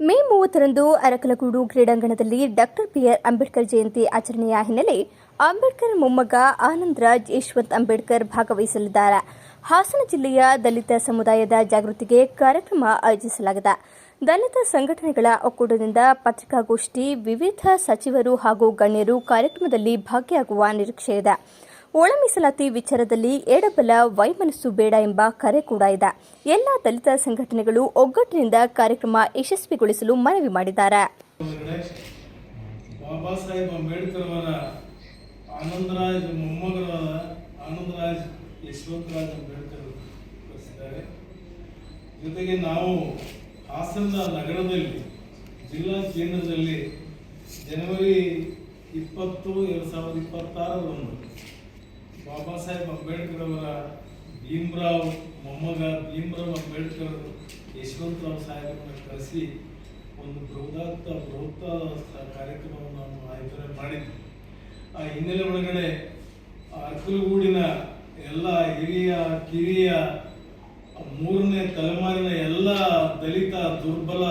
ಮೇ 30ರಂದು ಅರಕಲಗೂಡು ಕ್ರೀಡಾಂಗಣದಲ್ಲಿ doctor B R. Ambedkar Jayanti ಆಚರಣೆಯ ಹಿನ್ನೆಲೆ ಅಂಬೇಡ್ಕರ್ ಮೊಮ್ಮಗ ಆನಂದರಾಜ್ ಯಶವಂತ್ ಅಂಬೇಡ್ಕರ್ ಭಾಗವಹಿಸಲಿದ್ದಾರೆ. ಹಾಸನ ಜಿಲ್ಲೆಯ ದಲಿತ ಸಮುದಾಯದ ಜಾಗೃತಿಗೆ ಕಾರ್ಯಕ್ರಮ ಆಯೋಜಿಸಲಾಗಿದೆ. ದಲಿತ ಸಂಘಟನೆಗಳ ಒಕ್ಕೂಟದಿಂದ ಪತ್ರಿಕಾಗೋಷ್ಠಿ, ವಿವಿಧ ಸಚಿವರು ಹಾಗೂ ಗಣ್ಯರು ಕಾರ್ಯಕ್ರಮದಲ್ಲಿ ಭಾಗಿಯಾಗುವ ನಿರೀಕ್ಷೆಯಿದೆ. ಒಳ ಮೀಸಲಾತಿ ವಿಚಾರದಲ್ಲಿ ಎಡಬಲ ವೈಮನಸ್ಸು ಬೇಡ ಎಂಬ ಕರೆ ಕೂಡ ಇದೆ. ಎಲ್ಲ ದಲಿತ ಸಂಘಟನೆಗಳು ಒಗ್ಗಟ್ಟಿನಿಂದ ಕಾರ್ಯಕ್ರಮ ಯಶಸ್ವಿಗೊಳಿಸಲು ಮನವಿ ಮಾಡಿದ್ದಾರೆ. ಬಾಬಾ ಸಾಹೇಬ್ ಅಂಬೇಡ್ಕರ್ ಅವರ ಆನಂದರಾಜ್ ಮೊಮ್ಮಗರಾದ ಆನಂದರಾಜ್ ಯಶವಂತರಾಜ್ ಅಂಬೇಡ್ಕರ್ ಬರೆಸಿದ್ದಾರೆ. ಜೊತೆಗೆ ನಾವು ಹಾಸನ ನಗರದಲ್ಲಿ ಜಿಲ್ಲಾ ಕೇಂದ್ರದಲ್ಲಿ ಜನವರಿ 20, 2026 ಬಾಬಾ ಸಾಹೇಬ್ ಅಂಬೇಡ್ಕರ್ ಅವರ ಭೀಮರಾವ್ ಮೊಮ್ಮಗ ಭೀಮರಾವ್ ಅಂಬೇಡ್ಕರ್ ಯಶವಂತರಾವ್ ಸಾಹೇಬರನ್ನು ಕರೆಸಿ ಒಂದು ಬೃಹತ್ ಕಾರ್ಯಕ್ರಮವನ್ನು ನಾವು ಆಯೋಜನೆ ಮಾಡಿದ್ವಿ. ಆ ಹಿನ್ನೆಲೆ ಒಳಗಡೆ ಅರಕಲಗೂಡಿನ ಎಲ್ಲ ಹಿರಿಯ ಕಿರಿಯ 3ನೇ ತಲೆಮಾರಿನ ಎಲ್ಲ ದಲಿತ ದುರ್ಬಲ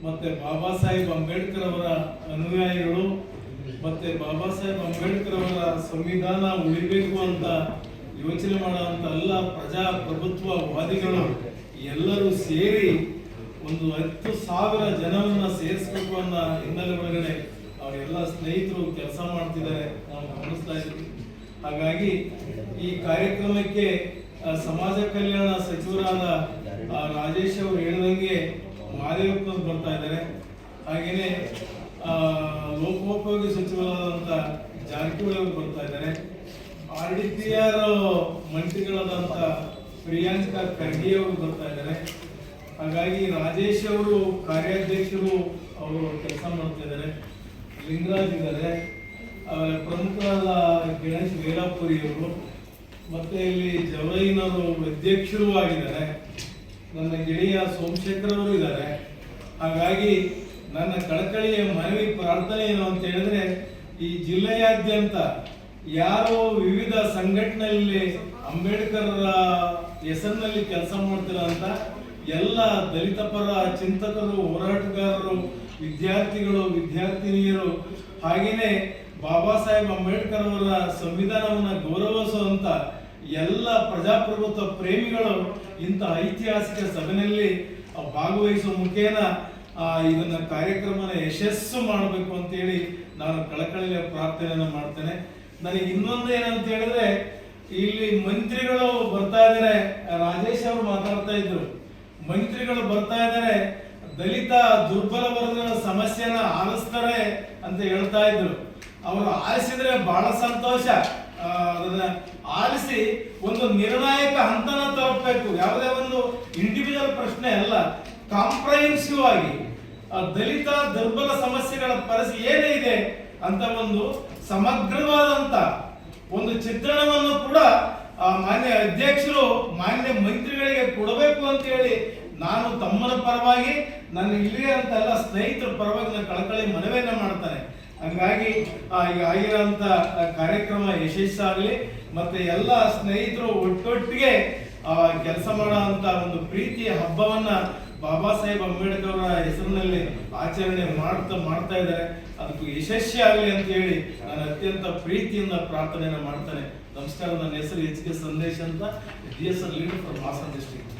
ಮತ್ತೆ ಬಾಬಾ ಸಾಹೇಬ್ ಅಂಬೇಡ್ಕರ್ ಅವರ ಅನುಯಾಯಿಗಳು ಮತ್ತೆ ಬಾಬಾ ಸಾಹೇಬ್ ಅಂಬೇಡ್ಕರ್ ಅವರ ಸಂವಿಧಾನ ಉಳಿಬೇಕು ಅಂತ ಯೋಚನೆ ಮಾಡುವಂತ ಎಲ್ಲ ಪ್ರಜಾಪ್ರಭುತ್ವವಾದಿಗಳು ಎಲ್ಲರೂ ಸೇರಿ ಒಂದು 10,000 ಜನವನ್ನ ಸೇರಿಸಬೇಕು ಅನ್ನೋ ಹಿನ್ನೆಲೆ ಒಳಗಡೆ ಅವರೆಲ್ಲ ಸ್ನೇಹಿತರು ಕೆಲಸ ಮಾಡ್ತಿದ್ದಾರೆ, ನಾವು ಗಮನಿಸ್ತಾ ಇದ್ದೀವಿ. ಹಾಗಾಗಿ ಈ ಕಾರ್ಯಕ್ರಮಕ್ಕೆ ಸಮಾಜ ಕಲ್ಯಾಣ ಸಚಿವರಾದ ರಾಜೇಶ್ ಅವರು ಹೇಳಿದಂಗೆ ಮಾದೇವಪ್ಪನವರು ಬರ್ತಾ ಇದ್ದಾರೆ. ಹಾಗೇನೆ ಲೋಕೋಪಯೋಗಿ ಸಚಿವರಾದಂಥ ಜಾರಕಿಹೊಳಿ ಅವರು ಬರ್ತಾ ಇದ್ದಾರೆ. RDPR ಮಂತ್ರಿಗಳಾದಂಥ ಪ್ರಿಯಾಂಕಾ ಖರ್ಗೆ ಅವರು ಬರ್ತಾ ಇದ್ದಾರೆ. ಹಾಗಾಗಿ ರಾಜೇಶ್ ಅವರು ಕಾರ್ಯಾಧ್ಯಕ್ಷರು ಅವರು ಕೆಲಸ ಮಾಡ್ತಾ ಇದ್ದಾರೆ. ಲಿಂಗರಾಜ್ ಇದ್ದಾರೆ, ಪ್ರಮುಖರಾದ ಗಣೇಶ್ ವೇಲಾಪುರಿ ಅವರು, ಮತ್ತೆ ಇಲ್ಲಿ ಜವೈನವರು ಅಧ್ಯಕ್ಷರು ಆಗಿದ್ದಾರೆ. ನನ್ನ ಗೆಳೆಯ ಸೋಮಶೇಖರ್ ಅವರು ಇದ್ದಾರೆ. ಹಾಗಾಗಿ ನನ್ನ ಕಳಕಳಿಯ ಮನವಿ ಪ್ರಾರ್ಥನೆ ಏನು ಅಂತ ಹೇಳಿದ್ರೆ, ಈ ಜಿಲ್ಲೆಯಾದ್ಯಂತ ಯಾರು ವಿವಿಧ ಸಂಘಟನೆಯಲ್ಲಿ ಅಂಬೇಡ್ಕರ್ ಹೆಸರಿನಲ್ಲಿ ಕೆಲಸ ಮಾಡ್ತಿರೋಂಥ ಎಲ್ಲ ದಲಿತ ಪರ ಚಿಂತಕರು, ಹೋರಾಟಗಾರರು, ವಿದ್ಯಾರ್ಥಿಗಳು, ವಿದ್ಯಾರ್ಥಿನಿಯರು, ಹಾಗೇನೆ ಬಾಬಾ ಸಾಹೇಬ್ ಅಂಬೇಡ್ಕರ್ ಅವರ ಸಂವಿಧಾನವನ್ನು ಗೌರವಿಸುವಂತ ಎಲ್ಲ ಪ್ರಜಾಪ್ರಭುತ್ವ ಪ್ರೇಮಿಗಳು ಇಂಥ ಐತಿಹಾಸಿಕ ಸಭೆಯಲ್ಲಿ ಭಾಗವಹಿಸುವ ಮುಖೇನ ಇದನ್ನ ಕಾರ್ಯಕ್ರಮನ ಯಶಸ್ಸು ಮಾಡಬೇಕು ಅಂತೇಳಿ ನಾನು ಕಳಕಳಿಯ ಪ್ರಾರ್ಥನೆಯನ್ನು ಮಾಡ್ತೇನೆ. ನನಗೆ ಇನ್ನೊಂದು ಏನಂತ ಹೇಳಿದ್ರೆ, ಇಲ್ಲಿ ಮಂತ್ರಿಗಳು ಬರ್ತಾ ಇದ್ದಾರೆ. ರಾಜೇಶ್ ಅವರು ಮಾತಾಡ್ತಾ ಇದ್ರು, ಮಂತ್ರಿಗಳು ಬರ್ತಾ ಇದ್ದಾರೆ, ದಲಿತ ದುರ್ಬಲ ವರ್ಗದ ಸಮಸ್ಯೆನ ಆಲಿಸ್ತಾರೆ ಅಂತ ಹೇಳ್ತಾ ಇದ್ರು. ಅವರು ಆಲಿಸಿದ್ರೆ ಬಹಳ ಸಂತೋಷ. ಅದನ್ನ ಆಲಿಸಿ ಒಂದು ನಿರ್ಣಾಯಕ ಹಂತನ ತಲುಪಬೇಕು. ಯಾವುದೇ ಒಂದು ಇಂಡಿವಿಜುವಲ್ ಪ್ರಶ್ನೆ ಅಲ್ಲ, ಕಾಂಪ್ರಹೆನ್ಸಿವ್ ಆಗಿ ದಲಿತ ದುರ್ಬಲ ಸಮಸ್ಯೆಗಳ ಪರಿಸ್ಥಿತಿ ಏನೇ ಇದೆ ಅಂತ ಒಂದು ಸಮಗ್ರವಾದಂತ ಒಂದು ಚಿತ್ರಣವನ್ನು ಕೂಡ ಮಾನ್ಯ ಅಧ್ಯಕ್ಷರು ಮಾನ್ಯ ಮಂತ್ರಿಗಳಿಗೆ ಕೊಡಬೇಕು ಅಂತ ಹೇಳಿ ನಾನು ತಮ್ಮನ ಪರವಾಗಿ, ನನ್ನ ಇಲ್ಲಿರುವಂತ ಎಲ್ಲ ಸ್ನೇಹಿತರ ಪರವಾಗಿ ನಾನು ಕಳಕಳಿ ಮನವಿಯನ್ನ ಮಾಡ್ತಾನೆ. ಹಂಗಾಗಿ ಈಗ ಆಗಿರೋಂಥ ಕಾರ್ಯಕ್ರಮ ಯಶಸ್ಸಾಗಲಿ, ಮತ್ತೆ ಎಲ್ಲ ಸ್ನೇಹಿತರು ಒಟ್ಟೊಟ್ಟಿಗೆ ಕೆಲಸ ಮಾಡುವಂತ ಒಂದು ಪ್ರೀತಿಯ ಹಬ್ಬವನ್ನ ಬಾಬಾ ಸಾಹೇಬ್ ಅಂಬೇಡ್ಕರ್ ಅವರ ಹೆಸರಿನಲ್ಲಿ ಆಚರಣೆ ಮಾಡ್ತಾ ಇದ್ದಾರೆ. ಅದಕ್ಕೂ ಯಶಸ್ವಿ ಆಗಲಿ ಅಂತ ಹೇಳಿ ನಾನು ಅತ್ಯಂತ ಪ್ರೀತಿಯಿಂದ ಪ್ರಾರ್ಥನೆಯನ್ನು ಮಾಡ್ತಾನೆ. ನಮಸ್ಕಾರ. ನನ್ನ ಹೆಸರು HK ಸಂದೇಶ್ ಅಂತ, DSR leader from Hassan district.